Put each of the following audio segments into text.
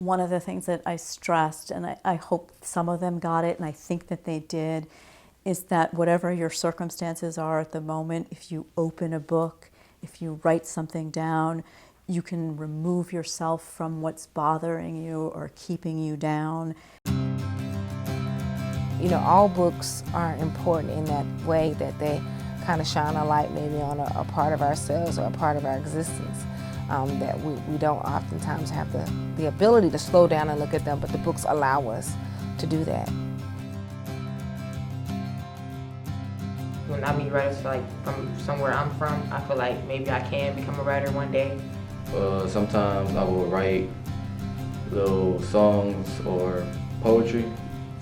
One of the things that I stressed, and I hope some of them got it, and I think that they did, is that whatever your circumstances are at the moment, if you open a book, if you write something down, you can remove yourself from what's bothering you or keeping you down. You know, all books are important in that way, that they kind of shine a light maybe on a part of ourselves or a part of our existence that we don't oftentimes have the ability to slow down and look at them, but the books allow us to do that. When I meet writers like from somewhere I'm from, I feel like maybe I can become a writer one day. Sometimes I will write little songs or poetry.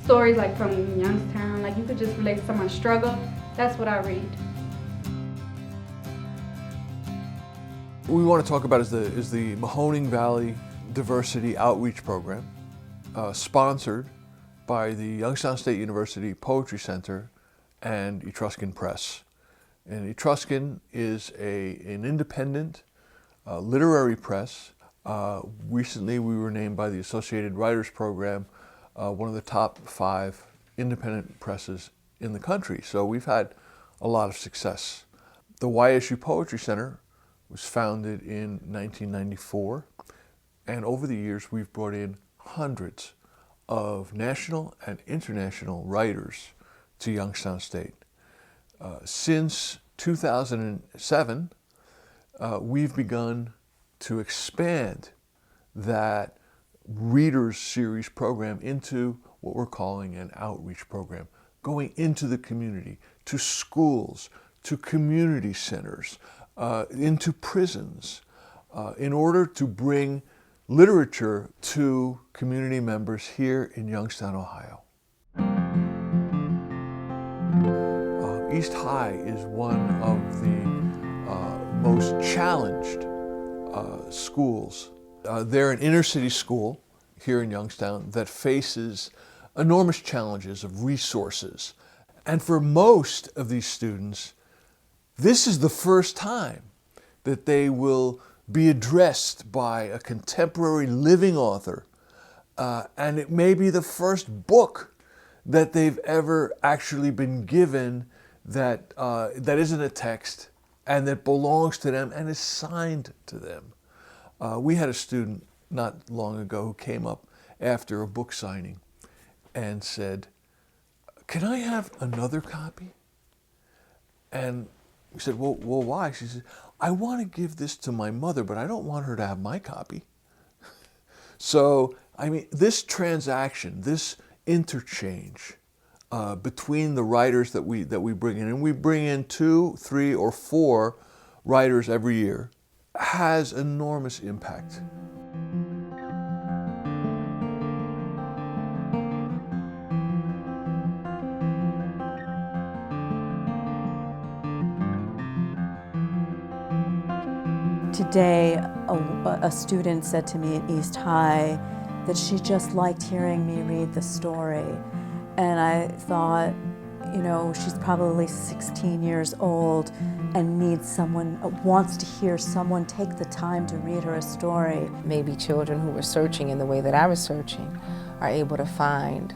Stories like from Youngstown, like you could just relate to someone's struggle. That's what I read. What we want to talk about is the Mahoning Valley Diversity Outreach Program, sponsored by the Youngstown State University Poetry Center and Etruscan Press. And Etruscan is an independent literary press. Recently we were named by the Associated Writers Program one of the top 5 independent presses in the country. So we've had a lot of success. The YSU Poetry Center was founded in 1994, and over the years we've brought in hundreds of national and international writers to Youngstown State. Since 2007, we've begun to expand that Readers Series program into what we're calling an outreach program, going into the community, to schools, to community centers, into prisons, in order to bring literature to community members here in Youngstown, Ohio. East High is one of the most challenged schools. They're an inner city school here in Youngstown that faces enormous challenges of resources. And for most of these students, this is the first time that they will be addressed by a contemporary living author. And it may be the first book that they've ever actually been given that isn't a text and that belongs to them and is signed to them. We had a student not long ago who came up after a book signing and said, "Can I have another copy?" And we said, well, why? She said, "I want to give this to my mother, but I don't want her to have my copy." So, I mean, this transaction, this interchange between the writers that we bring in, and we bring in 2, 3, or 4 writers every year, has enormous impact. Today, a student said to me at East High that she just liked hearing me read the story. And I thought, you know, she's probably 16 years old and needs someone, wants to hear someone take the time to read her a story. Maybe children who were searching in the way that I was searching are able to find,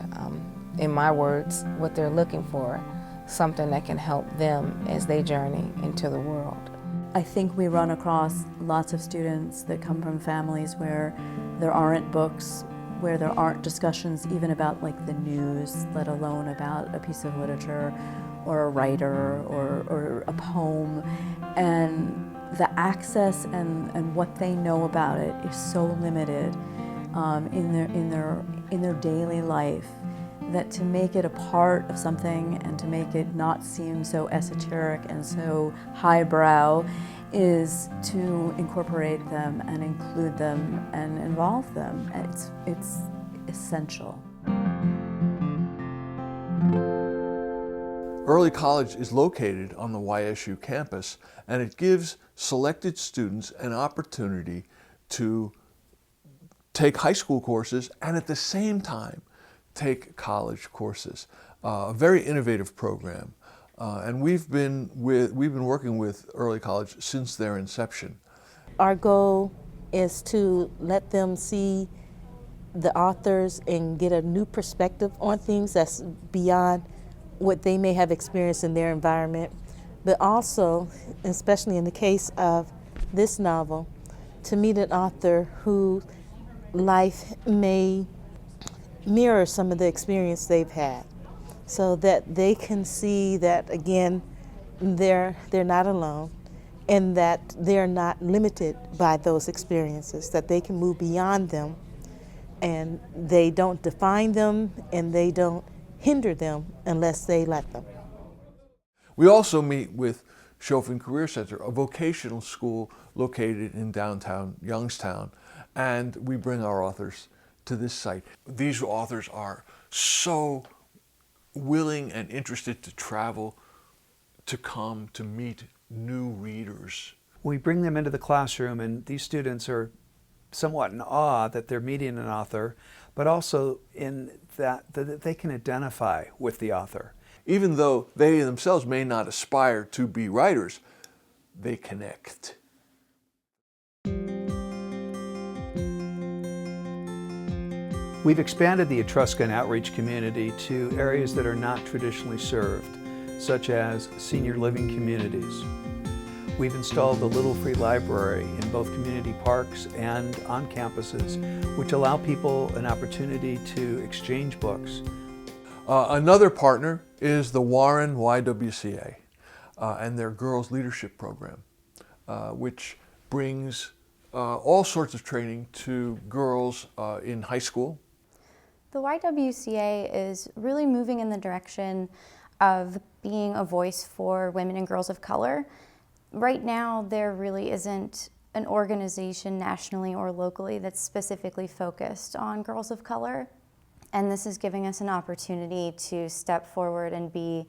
in my words, what they're looking for, something that can help them as they journey into the world. I think we run across lots of students that come from families where there aren't books, where there aren't discussions even about like the news, let alone about a piece of literature or a writer or a poem. And the access and what they know about it is so limited in their daily life, that to make it a part of something and to make it not seem so esoteric and so highbrow is to incorporate them and include them and involve them. It's essential. Early College is located on the YSU campus, and it gives selected students an opportunity to take high school courses and at the same time take college courses. A very innovative program. And we've been working with Early College since their inception. Our goal is to let them see the authors and get a new perspective on things that's beyond what they may have experienced in their environment. But also, especially in the case of this novel, to meet an author whose life may mirror some of the experience they've had, so that they can see that, again, they're not alone, and that they're not limited by those experiences, that they can move beyond them, and they don't define them and they don't hinder them unless they let them. We also meet with Chauvin Career Center, a vocational school located in downtown Youngstown, and we bring our authors to this site. These authors are so willing and interested to travel, to come to meet new readers. We bring them into the classroom, and these students are somewhat in awe that they're meeting an author, but also in that they can identify with the author. Even though they themselves may not aspire to be writers, they connect. We've expanded the Etruscan outreach community to areas that are not traditionally served, such as senior living communities. We've installed the Little Free Library in both community parks and on campuses, which allow people an opportunity to exchange books. Another partner is the Warren YWCA and their Girls Leadership Program, which brings all sorts of training to girls in high school. The YWCA is really moving in the direction of being a voice for women and girls of color. Right now, there really isn't an organization nationally or locally that's specifically focused on girls of color. And this is giving us an opportunity to step forward and be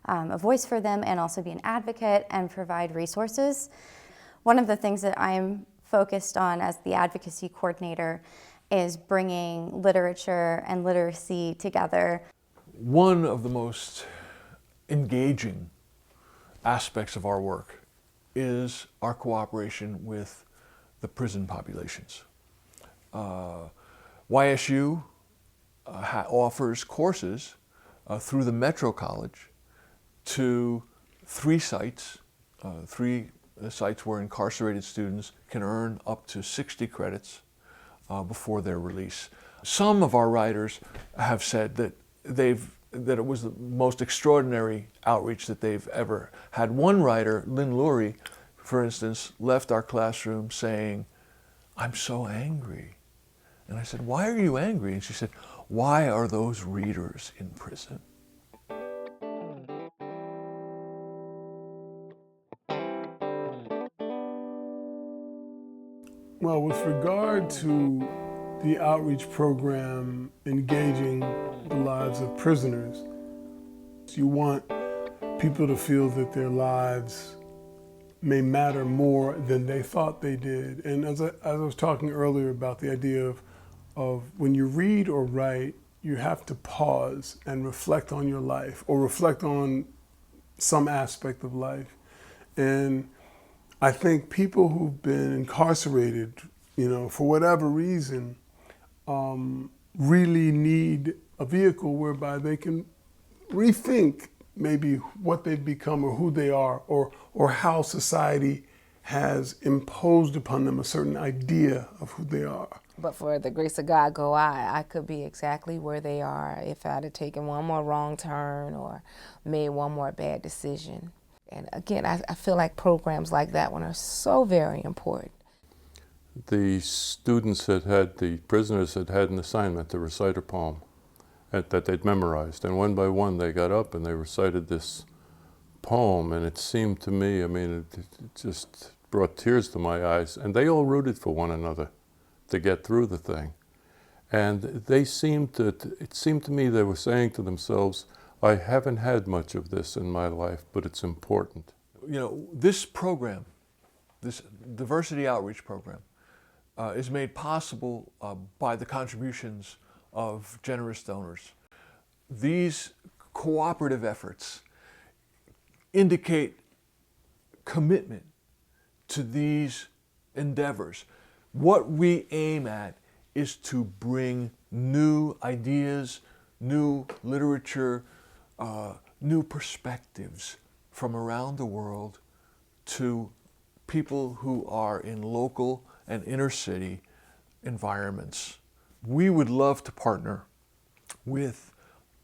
a voice for them, and also be an advocate and provide resources. One of the things that I'm focused on as the advocacy coordinator is bringing literature and literacy together. One of the most engaging aspects of our work is our cooperation with the prison populations. YSU offers courses through the Metro College to three sites where incarcerated students can earn up to 60 credits before their release. Some of our writers have said that it was the most extraordinary outreach that they've ever had. One writer, Lynn Lurie, for instance, left our classroom saying, "I'm so angry." And I said, "Why are you angry?" And she said, "Why are those readers in prison?" Well, with regard to the outreach program engaging the lives of prisoners, you want people to feel that their lives may matter more than they thought they did. And as I was talking earlier about the idea of when you read or write, you have to pause and reflect on your life, or reflect on some aspect of life. And I think people who've been incarcerated, for whatever reason, really need a vehicle whereby they can rethink maybe what they've become or who they are, or how society has imposed upon them a certain idea of who they are. But for the grace of God go I could be exactly where they are if I'd have taken one more wrong turn or made one more bad decision. And again, I feel like programs like that one are so very important. The prisoners had an assignment to recite a poem that they'd memorized. And one by one they got up and they recited this poem, and it seemed to me, it just brought tears to my eyes. And they all rooted for one another to get through the thing. And it seemed to me they were saying to themselves, I haven't had much of this in my life, but it's important. This program, this diversity outreach program, is made possible by the contributions of generous donors. These cooperative efforts indicate commitment to these endeavors. What we aim at is to bring new ideas, new literature, new perspectives from around the world to people who are in local and inner city environments. We would love to partner with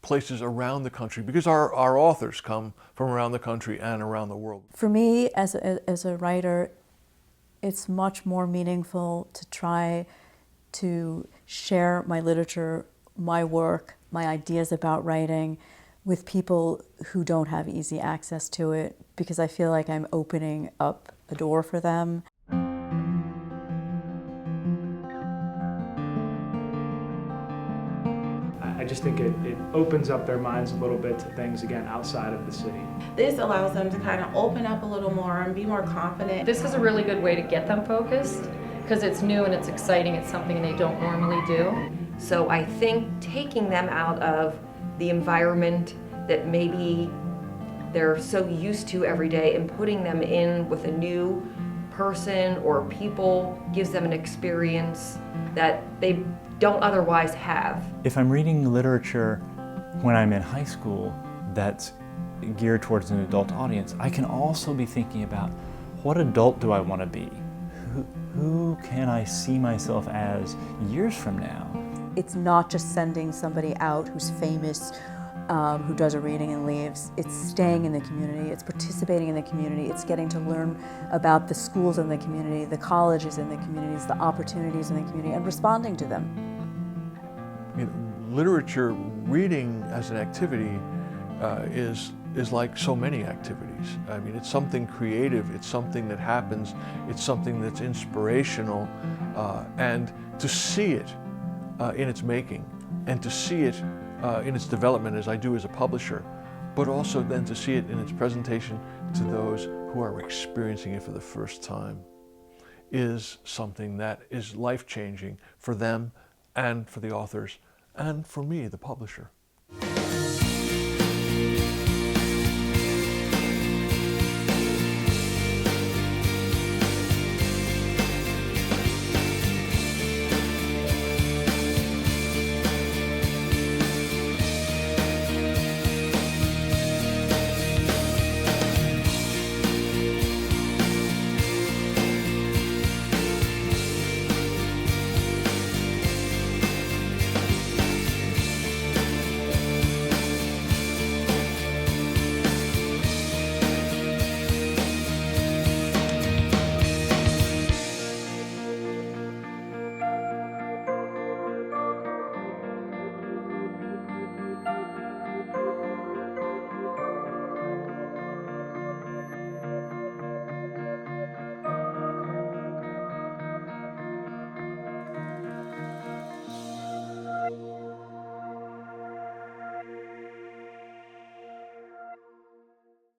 places around the country because our authors come from around the country and around the world. For me, as a writer, it's much more meaningful to try to share my literature, my work, my ideas about writing with people who don't have easy access to it, because I feel like I'm opening up a door for them. I just think it opens up their minds a little bit to things, again, outside of the city. This allows them to kind of open up a little more and be more confident. This is a really good way to get them focused because it's new and it's exciting. It's something they don't normally do. So I think taking them out of the environment that maybe they're so used to every day and putting them in with a new person or people gives them an experience that they don't otherwise have. If I'm reading literature when I'm in high school that's geared towards an adult audience, I can also be thinking about what adult do I want to be? Who can I see myself as years from now? It's not just sending somebody out who's famous, who does a reading and leaves. It's staying in the community, it's participating in the community, it's getting to learn about the schools in the community, the colleges in the communities, the opportunities in the community, and responding to them. You know, literature, reading as an activity is like so many activities. I mean, it's something creative, it's something that happens, it's something that's inspirational, and to see it in its making, and to see it in its development as I do as a publisher, but also then to see it in its presentation to those who are experiencing it for the first time is something that is life-changing for them and for the authors and for me, the publisher.